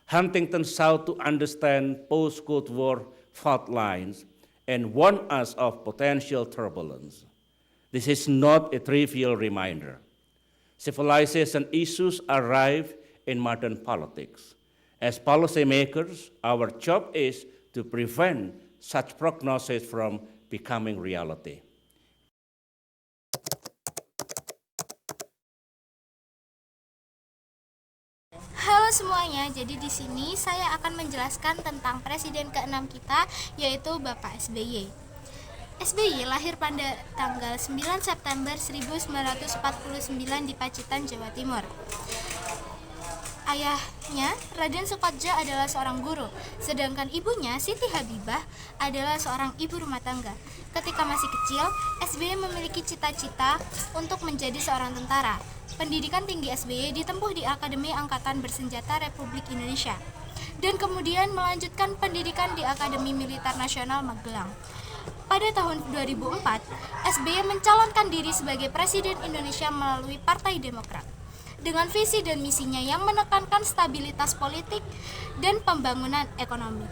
Huntington sought to understand post-Cold War fault lines and warned us of potential turbulence. This is not a trivial reminder. Civilization issues arrive in modern politics. As policymakers, our job is to prevent such prognosis from becoming reality. Halo semuanya, jadi di sini saya akan menjelaskan tentang presiden ke-6 kita, yaitu Bapak SBY. SBY lahir pada tanggal 9 September 1949 di Pacitan, Jawa Timur. Ayahnya, Raden Sukatja, adalah seorang guru, sedangkan ibunya, Siti Habibah, adalah seorang ibu rumah tangga. Ketika masih kecil, SBY memiliki cita-cita untuk menjadi seorang tentara. Pendidikan tinggi SBY ditempuh di Akademi Angkatan Bersenjata Republik Indonesia, dan kemudian melanjutkan pendidikan di Akademi Militer Nasional Magelang. Pada tahun 2004, SBY mencalonkan diri sebagai Presiden Indonesia melalui Partai Demokrat, dengan visi dan misinya yang menekankan stabilitas politik dan pembangunan ekonomi.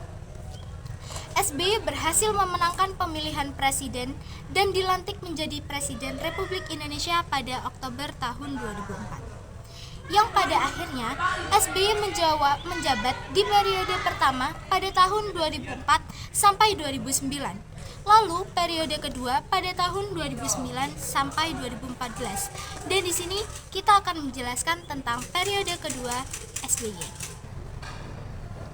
SBY berhasil memenangkan pemilihan presiden dan dilantik menjadi Presiden Republik Indonesia pada Oktober tahun 2004. Yang pada akhirnya SBY menjabat di periode pertama pada tahun 2004 sampai 2009. Lalu periode kedua pada tahun 2009 sampai 2014. Dan di sini kita akan menjelaskan tentang periode kedua SBY.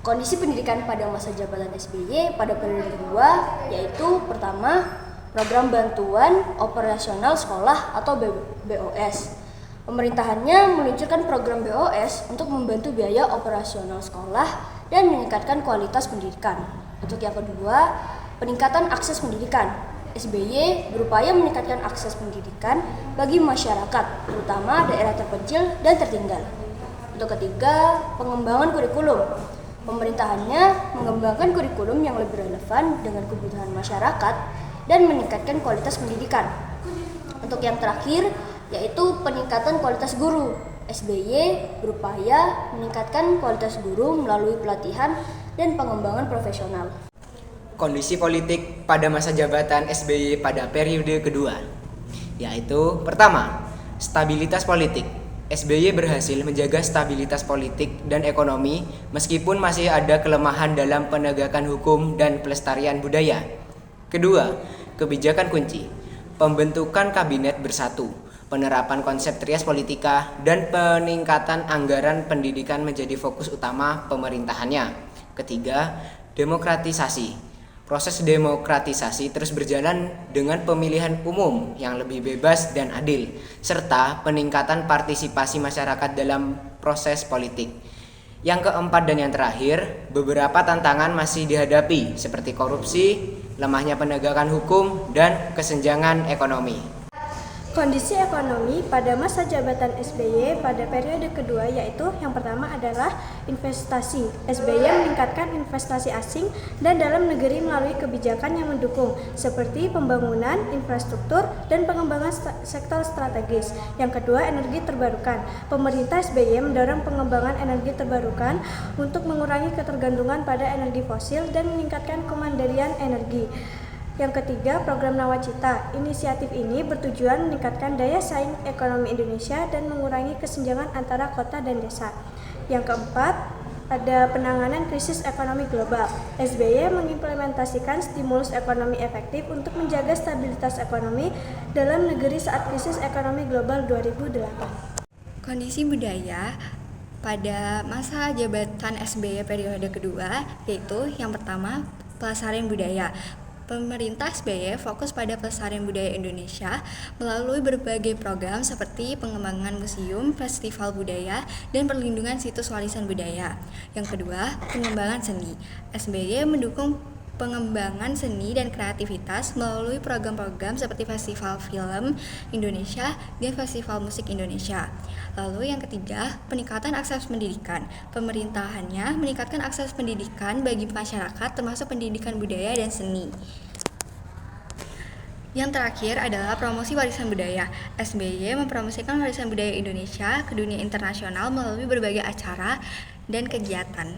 Kondisi pendidikan pada masa jabatan SBY pada periode kedua yaitu pertama, program bantuan operasional sekolah atau BOS. Pemerintahannya meluncurkan program BOS untuk membantu biaya operasional sekolah dan meningkatkan kualitas pendidikan. Untuk yang kedua, peningkatan akses pendidikan. SBY berupaya meningkatkan akses pendidikan bagi masyarakat, terutama daerah terpencil dan tertinggal. Untuk ketiga, pengembangan kurikulum. Pemerintahannya mengembangkan kurikulum yang lebih relevan dengan kebutuhan masyarakat dan meningkatkan kualitas pendidikan. Untuk yang terakhir, yaitu peningkatan kualitas guru. SBY berupaya meningkatkan kualitas guru melalui pelatihan dan pengembangan profesional. Kondisi politik pada masa jabatan SBY pada periode kedua, yaitu pertama, stabilitas politik. SBY berhasil menjaga stabilitas politik dan ekonomi meskipun masih ada kelemahan dalam penegakan hukum dan pelestarian budaya. Kedua, kebijakan kunci. Pembentukan kabinet bersatu, penerapan konsep trias politika, dan peningkatan anggaran pendidikan menjadi fokus utama pemerintahannya. Ketiga, demokratisasi. Proses demokratisasi terus berjalan dengan pemilihan umum yang lebih bebas dan adil, serta peningkatan partisipasi masyarakat dalam proses politik. Yang keempat dan yang terakhir, beberapa tantangan masih dihadapi seperti korupsi, lemahnya penegakan hukum, dan kesenjangan ekonomi. Kondisi ekonomi pada masa jabatan SBY pada periode kedua yaitu yang pertama adalah investasi. SBY meningkatkan investasi asing dan dalam negeri melalui kebijakan yang mendukung seperti pembangunan infrastruktur dan pengembangan sektor strategis. Yang kedua, energi terbarukan. Pemerintah SBY mendorong pengembangan energi terbarukan untuk mengurangi ketergantungan pada energi fosil dan meningkatkan kemandirian energi. Yang ketiga, program Nawacita. Inisiatif ini bertujuan meningkatkan daya saing ekonomi Indonesia dan mengurangi kesenjangan antara kota dan desa. Yang keempat, ada penanganan krisis ekonomi global. SBY mengimplementasikan stimulus ekonomi efektif untuk menjaga stabilitas ekonomi dalam negeri saat krisis ekonomi global 2008. Kondisi budaya pada masa jabatan SBY periode kedua yaitu yang pertama, pelestarian budaya. Pemerintah SBY fokus pada pelestarian budaya Indonesia melalui berbagai program seperti pengembangan museum, festival budaya, dan perlindungan situs warisan budaya. Yang kedua, pengembangan seni. SBY mendukung pengembangan seni dan kreativitas melalui program-program seperti Festival Film Indonesia dan Festival Musik Indonesia. Lalu yang ketiga, peningkatan akses pendidikan. Pemerintahannya meningkatkan akses pendidikan bagi masyarakat termasuk pendidikan budaya dan seni. Yang terakhir adalah promosi warisan budaya. SBY mempromosikan warisan budaya Indonesia ke dunia internasional melalui berbagai acara dan kegiatan.